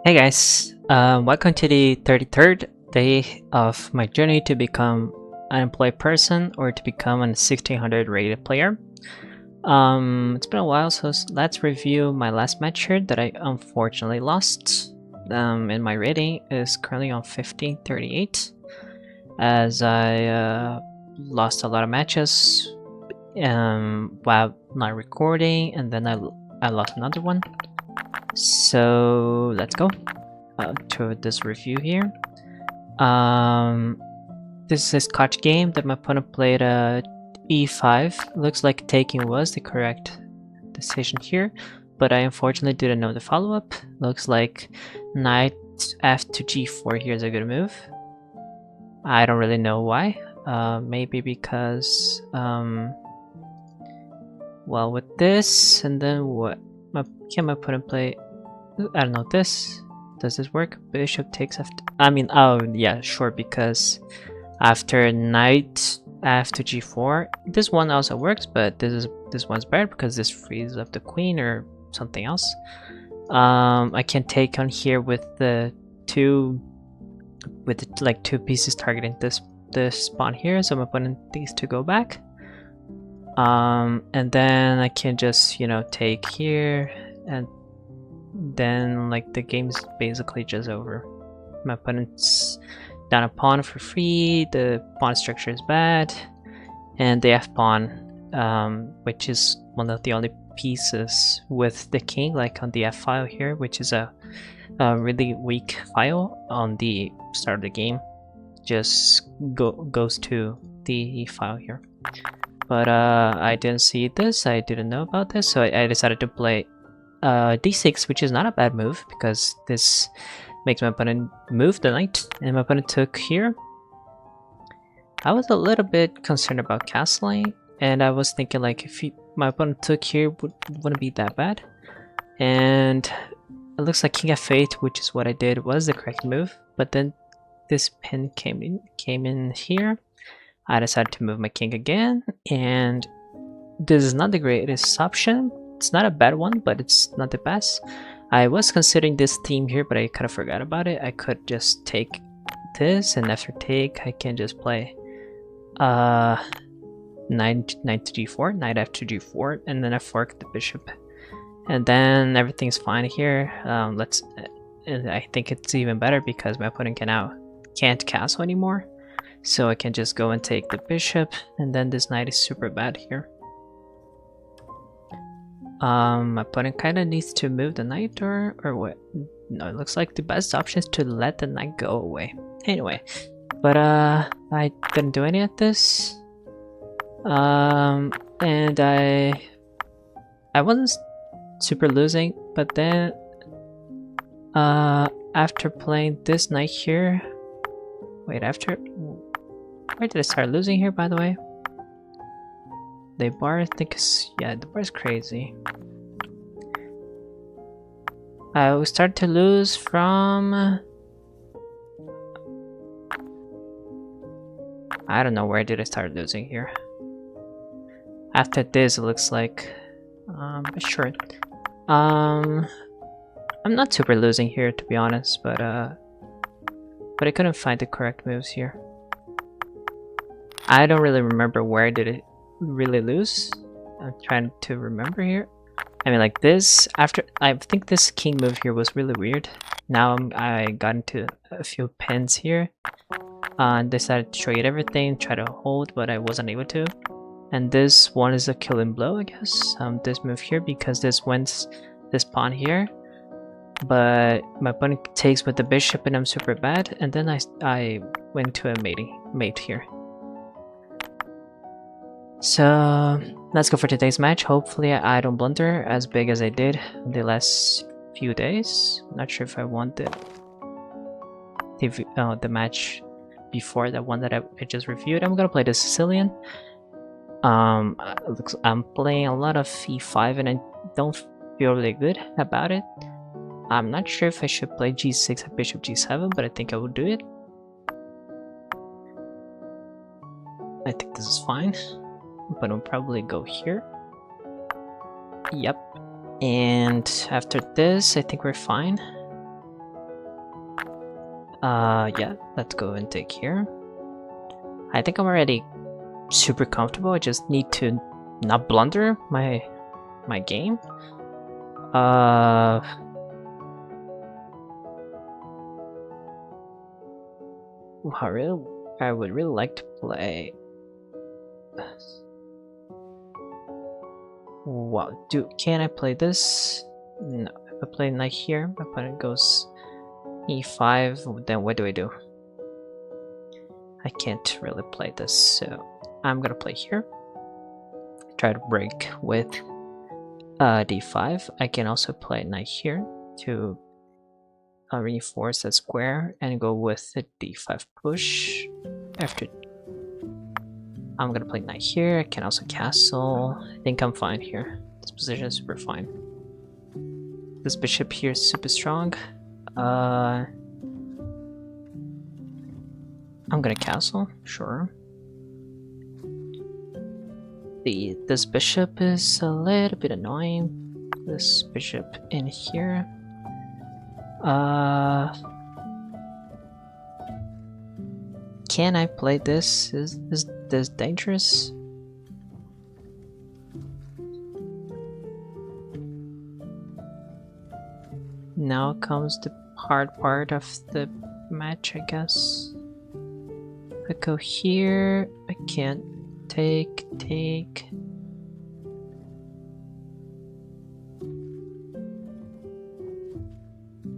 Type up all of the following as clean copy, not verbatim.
Hey guys, welcome to the 33rd day of my journey to become an employed person or to become a 1600 rated player. It's been a while, so let's review my last match here that I unfortunately lost. And my rating is currently on 1538 as I lost a lot of matches while not recording, and then I lost another one. So let's go to this review here. This is a Scotch game that my opponent played e5. Looks like taking was the correct decision here, but I unfortunately didn't know the follow-up. Looks like knight f to g4 here is a good move. I don't really know why. Maybe because well, with this and then what? Can my opponent play? I don't know this. Does this work? Bishop takes after. I mean, oh yeah, sure. Because after knight f to g4, this one also works, but this one's better because this frees up the queen or something else. I can take on here with the two pieces targeting this pawn here, so my opponent needs to go back. And then I can just take here, and then like the game's basically just over. My opponent's down a pawn for free, the pawn structure is bad, and the f-pawn, which is one of the only pieces with the king, like on the f file here, which is a really weak file on the start of the game, just goes to the file here. But I didn't see this, I didn't know about this, so I decided to play d6, which is not a bad move because this makes my opponent move the knight, and my opponent took here. I was a little bit concerned about castling, and I was thinking like if my opponent took here, wouldn't be that bad. And it looks like king f8, which is what I did, was the correct move. But then this pin came in here. I decided to move my king again, and this is not the greatest option. It's not a bad one, but it's not the best. I was considering this theme here, but I kind of forgot about it. I could just take this, and after take, I can just play knight to g4, knight f to g4, and then I fork the bishop, and then everything's fine here. I think it's even better because my opponent can't castle anymore. So I can just go and take the bishop, and then this knight is super bad here. My opponent kind of needs to move the knight or what? No, it looks like the best option is to let the knight go away. Anyway, but I didn't do any of this. And I wasn't super losing, but then after playing this knight here, where did I start losing here, by the way? The bar, I think the bar is crazy. I started to lose from I don't know, where did I start losing here? After this, it looks like sure. I'm not super losing here, to be honest, but I couldn't find the correct moves here. I don't really remember where did it really lose. I'm trying to remember here. I mean, like this, I think this king move here was really weird. Now I got into a few pins here. Decided to trade everything, try to hold, but I wasn't able to. And this one is a killing blow, I guess. This move here, because this wins this pawn here. But my opponent takes with the bishop and I'm super bad. And then I went to a mate here. So let's go for today's match. Hopefully I don't blunder as big as I did the last few days. Not sure if I won the match before, that one that I just reviewed. I'm gonna play the Sicilian. I'm playing a lot of e5 and I don't feel really good about it. I'm not sure if I should play g6 at bishop g7, but I think I will do it. I think this is fine, but I'll probably go here. Yep. And after this, I think we're fine. Yeah, let's go and take here. I think I'm already super comfortable. I just need to not blunder my game. I would really like to play. Wow, can I play this? No. If I play knight here, my opponent goes e5. Then what do I do? I can't really play this, so I'm gonna play here. Try to break with d5. I can also play knight here to reinforce that square and go with the d5 push. After I'm gonna play knight here. I can also castle. I think I'm fine here. This position is super fine. This bishop here is super strong. I'm gonna castle, sure. This bishop is a little bit annoying. This bishop in here. Can I play this? Is this dangerous? Now comes the hard part of the match, I guess. I go here. I can't take.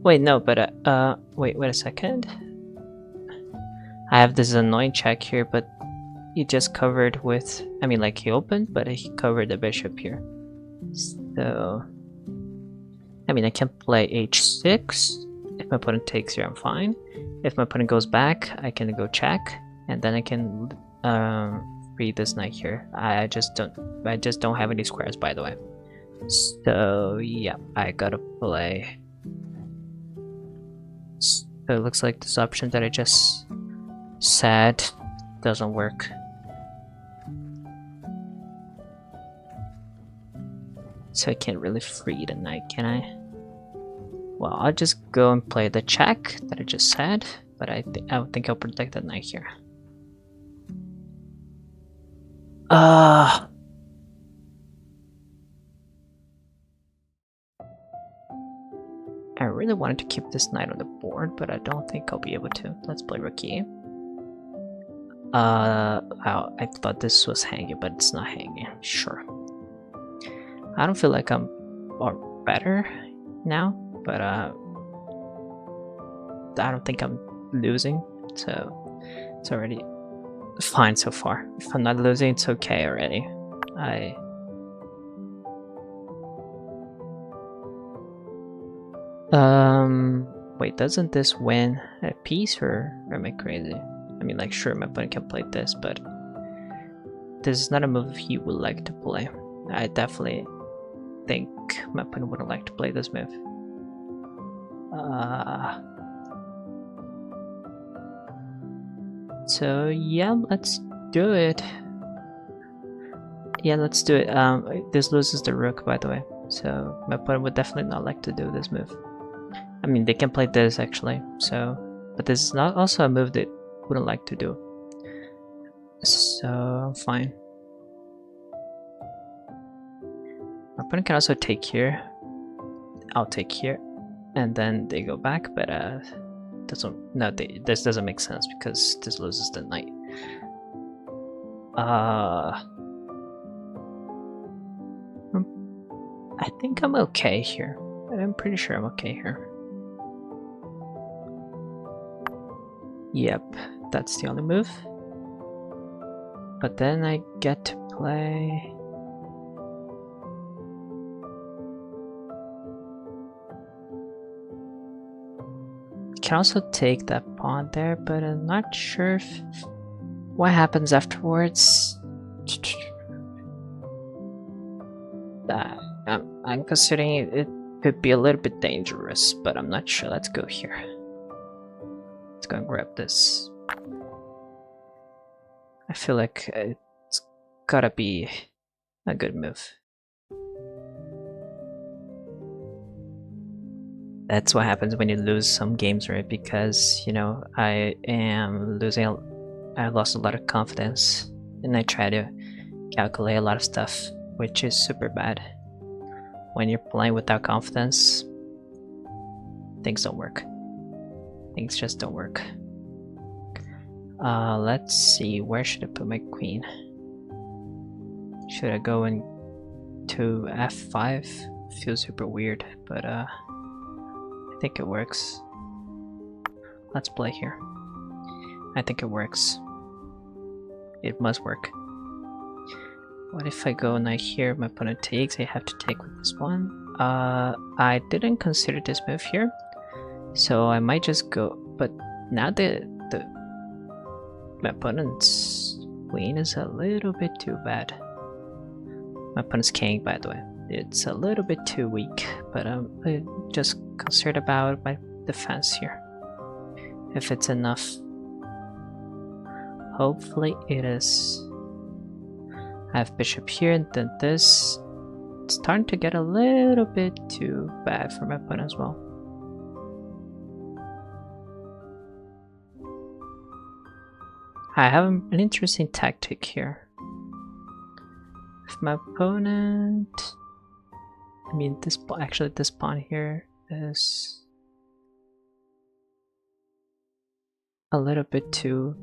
Wait, no, but wait a second. I have this annoying check here, but he just covered with, I mean, like he opened, but he covered the bishop here. So, I mean, I can play h6. If my opponent takes here, I'm fine. If my opponent goes back, I can go check, and then I can read this knight here. I just don't have any squares, by the way. So yeah, I gotta play. So it looks like this option that I just said doesn't work. So I can't really free the knight, can I? Well, I'll just go and play the check that I just said, but I think I'll protect the knight here. I really wanted to keep this knight on the board, but I don't think I'll be able to. Let's play rook e. I thought this was hanging, but it's not hanging. Sure. I don't feel like I'm better now, but I don't think I'm losing, so it's already fine so far. If I'm not losing, it's okay already. Wait, doesn't this win a piece, or am I crazy? I mean, like, sure, my opponent can play this, but this is not a move he would like to play. I definitely think my opponent wouldn't like to play this move. So yeah, let's do it. Yeah, let's do it. This loses the rook, by the way, so my opponent would definitely not like to do this move. I mean, they can play this actually, so, but this is not also a move they wouldn't like to do. So I'm fine. My opponent can also take here. I'll take here, and then they go back, but this doesn't make sense because this loses the knight. I think I'm okay here. I'm pretty sure I'm okay here. Yep, that's the only move. But then I get to play. I can also take that pawn there, but I'm not sure if what happens afterwards. I'm considering it could be a little bit dangerous, but I'm not sure. Let's go here. Let's go and grab this. I feel like it's gotta be a good move. That's what happens when you lose some games, right? Because, you know, I lost a lot of confidence, and I try to calculate a lot of stuff, which is super bad. When you're playing without confidence, things don't work. Things just don't work. Let's see, where should I put my queen? Should I go into f5? Feels super weird, but I think it works. Let's play here. I think it works. It must work. What if I go knight here, my opponent takes, I have to take with this one. I didn't consider this move here, so I might just go, but now my opponent's queen is a little bit too bad. My opponent's king, by the way. It's a little bit too weak, but I just concerned about my defense here. If it's enough. Hopefully it is. I have bishop here, and then this. It's starting to get a little bit too bad for my opponent as well. I have an interesting tactic here. If my opponent, I mean this pawn here is a little bit too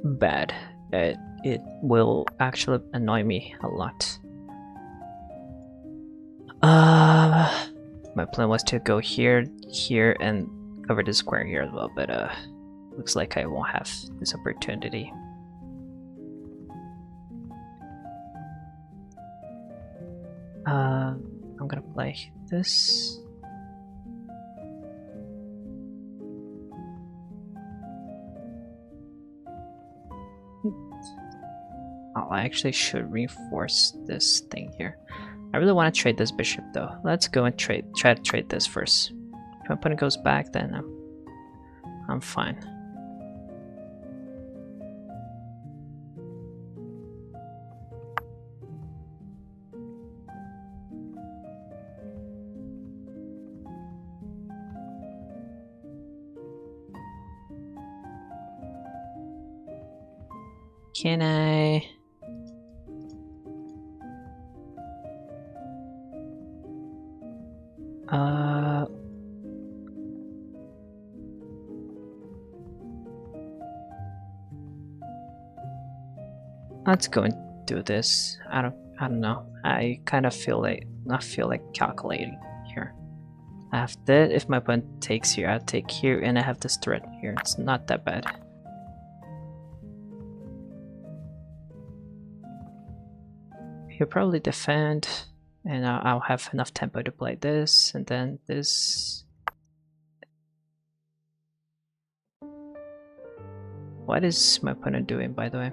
bad. It will actually annoy me a lot. My plan was to go here, and cover the square here as well, but looks like I won't have this opportunity. I'm gonna play this. Oh, I actually should reinforce this thing here. I really want to trade this bishop though. Let's go and try to trade this first. If my opponent goes back, then I'm fine. Can I? Let's go and do this. I don't know. I kind of feel like calculating here. I have that. If my opponent takes here, I'll take here, and I have this threat here. It's not that bad. He'll probably defend, and I'll have enough tempo to play this, and then this. What is my opponent doing, by the way?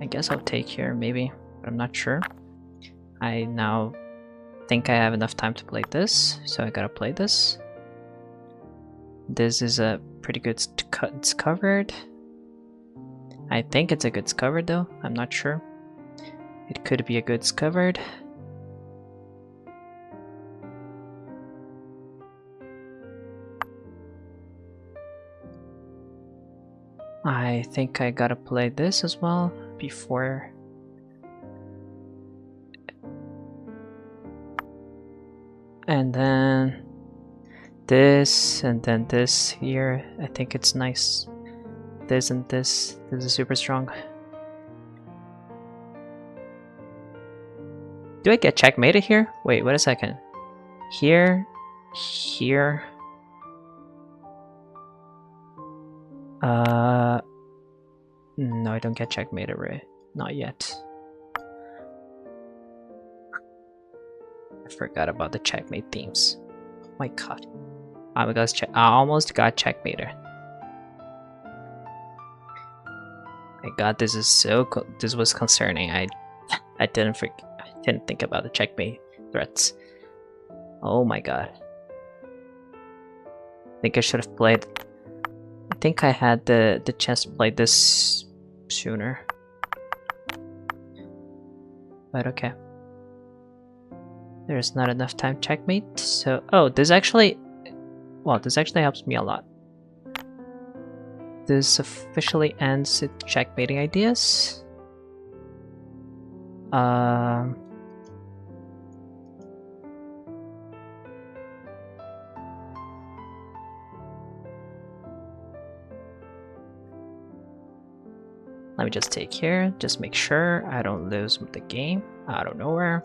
I guess I'll take here, maybe, but I'm not sure. I now think I have enough time to play this, so I gotta play this. This is a pretty good cut. It's covered. I think it's a good covered though. I'm not sure. It could be a good covered. I think I gotta play this as well before. And then this, and then this here. I think it's nice. This and this. This is super strong. Do I get checkmated here? Wait, wait a second. Here, here. No, I don't get checkmated, right? Not yet. I forgot about the checkmate themes. Oh my god. I almost got checkmated. My god, this is so this was concerning. I didn't think about the checkmate threats. Oh my god. think I should have played. I think I had the chance to play this sooner. But okay. There's not enough time checkmate, so... Oh, this actually... Well, this actually helps me a lot. This officially ends the checkmating ideas. Let me just take here, just make sure I don't lose the game out of nowhere.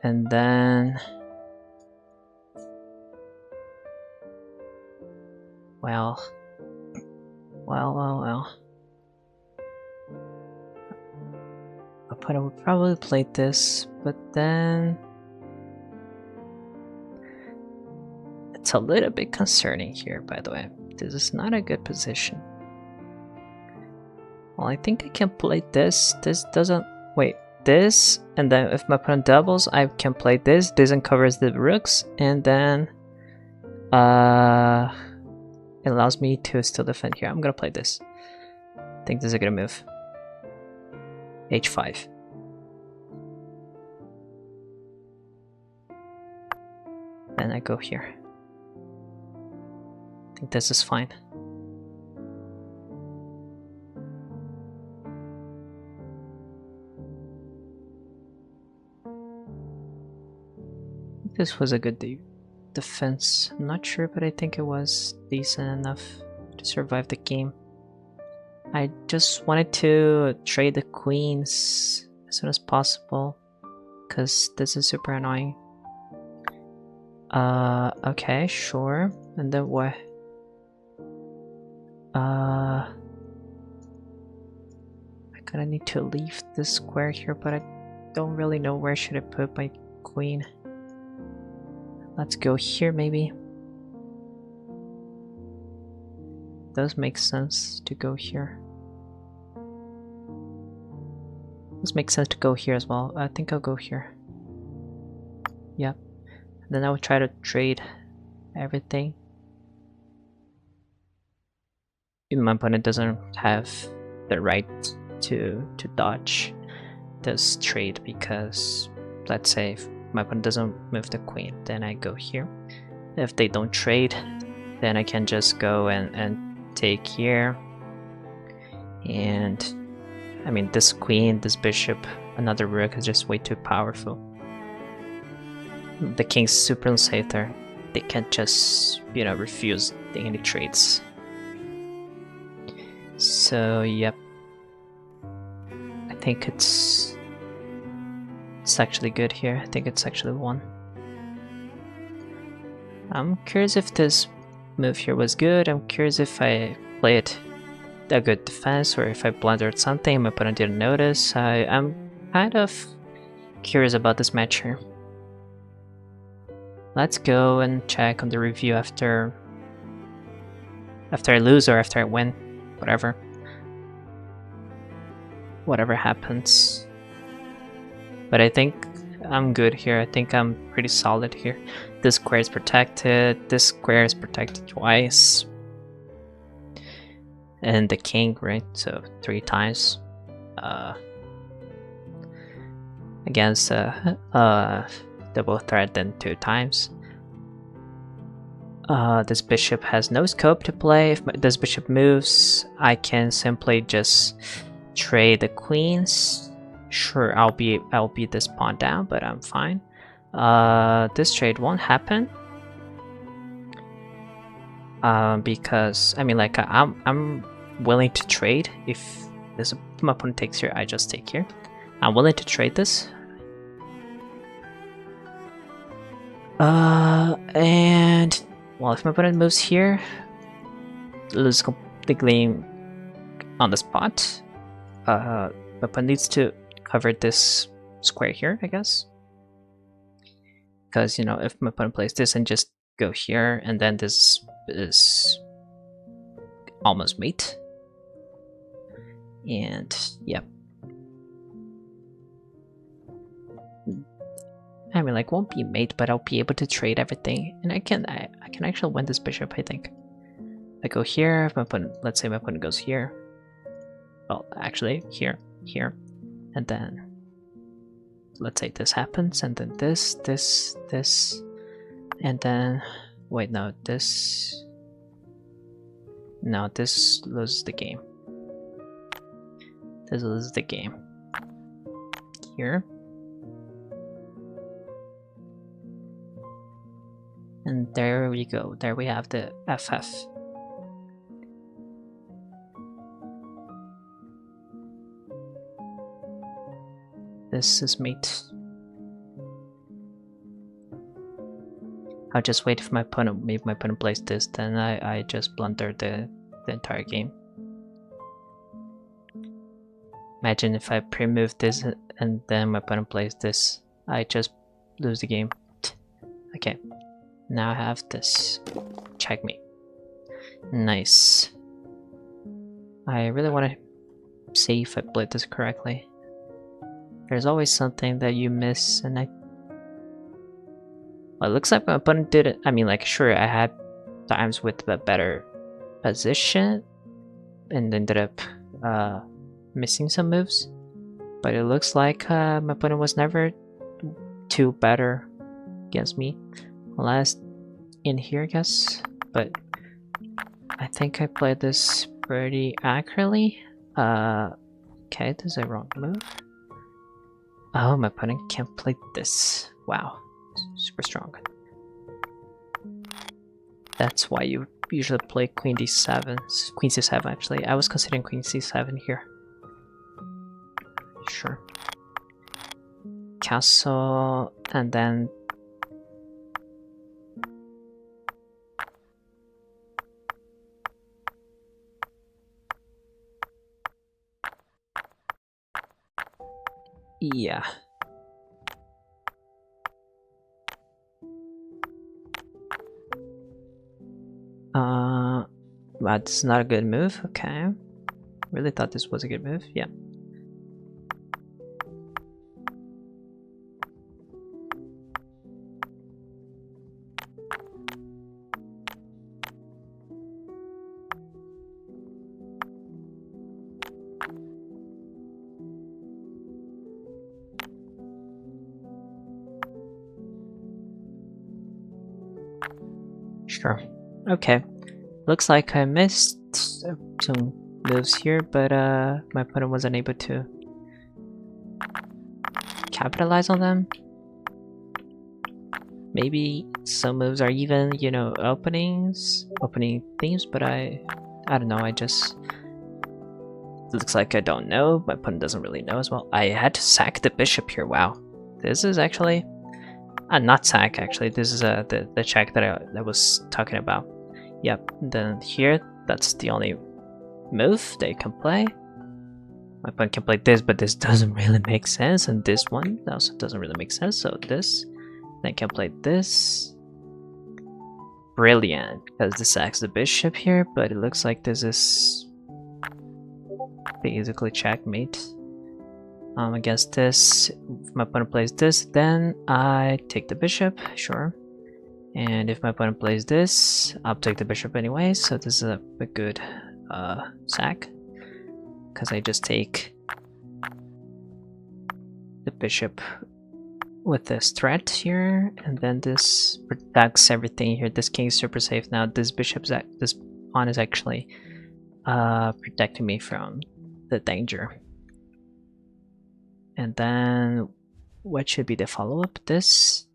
And then... Well. I would probably play this, but then... It's a little bit concerning here, by the way. This is not a good position. Well, I think I can play this. This doesn't... Wait, this, and then if my opponent doubles, I can play this. This uncovers the rooks, and then... It allows me to still defend here. I'm gonna play this. I think this is a good move. H5. Then I go here. I think this is fine. This was a good defense. I'm not sure, but I think it was decent enough to survive the game. I just wanted to trade the queens as soon as possible, because this is super annoying. Okay, sure. And then what? I kinda need to leave this square here, but I don't really know where should I put my queen. Let's go here, maybe. Does make sense to go here. Does make sense to go here as well. I think I'll go here. Yep. And then I will try to trade everything. My opponent doesn't have the right to dodge this trade, because let's say if my opponent doesn't move the queen, then I go here. If they don't trade, then I can just go and take here. And I mean, this queen, this bishop, another rook is just way too powerful. The king's super unsafe there. They can't just, you know, refuse any trades. So yep, I think it's actually good here. I think it's actually one. I'm curious if this move here was good. I'm curious if I played a good defense or if I blundered something my opponent didn't notice. I'm kind of curious about this match here. Let's go and check on the review after I lose or after I win. Whatever happens. But I think I'm good here. I think I'm pretty solid here. This square is protected. This square is protected twice. And the king, right? So 3 times. Against double threat, then 2 times. This bishop has no scope to play. If this bishop moves, I can simply just trade the queens. Sure, I'll beat this pawn down, but I'm fine. This trade won't happen. Because I mean, like, I'm willing to trade. If this my opponent takes here, I just take here. I'm willing to trade this. And well, if my opponent moves here, lose completely on the spot. My opponent needs to cover this square here, I guess. Because, you know, if my opponent plays this and just go here, and then this is almost mate. And, yep. mean, like, won't be mate, but I'll be able to trade everything, and I can actually win this bishop. I think. I go here. If my opponent, let's say my opponent goes here. Well, actually, here, and then let's say this happens, and then this, and then wait, no, this. No, this loses the game. This loses the game. Here. And there we go. There we have the FF. This is mate. I'll just wait for my opponent. Maybe my opponent plays this, then I just blunder the entire game. Imagine if I pre-move this and then my opponent plays this. I just lose the game. Okay. Now I have this. Checkmate. Nice. I really want to see if I played this correctly. There's always something that you miss, and well, it looks like my opponent did it. I mean, like, sure, I had times with a better position and ended up missing some moves, but it looks like my opponent was never too better against me, unless in here, I guess. But I think I played this pretty accurately. Okay, this is a wrong move. Oh, my opponent can't play this. Wow. Super strong. That's why you usually play queen d7, queen c7 actually. I was considering queen c7 here. Sure. Castle, and then yeah. That's not a good move. Okay. Really thought this was a good move. Yeah. Sure. Okay. Looks like I missed some moves here, but my opponent wasn't able to capitalize on them. Maybe some moves are even, you know, opening themes, but I don't know. Looks like I don't know. My opponent doesn't really know as well. I had to sack the bishop here. Wow, this is actually not sack. Actually, this is the check that I was talking about. Yep. Then here, that's the only move they can play. My opponent can play this, but this doesn't really make sense, and this one also doesn't really make sense. So this, they can play this. Brilliant, because this sacks the bishop here, but it looks like this is basically checkmate. Against this, if my opponent plays this, then I take the bishop, sure. And if my opponent plays this, I'll take the bishop anyway, so this is a good sack. Because I just take the bishop with this threat here, and then this protects everything here. This king is super safe now. This this pawn is actually protecting me from the danger. And then what should be the follow-up? This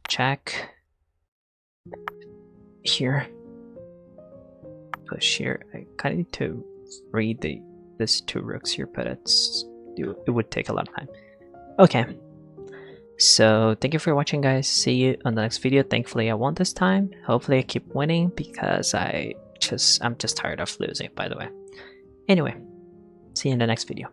check here, push here. I kind of need to read this two rooks here, but it would take a lot of time. Okay, so thank you for watching, guys. See you on the next video. Thankfully I won this time. Hopefully I keep winning, because I'm just tired of losing, by the way. Anyway, see you in the next video.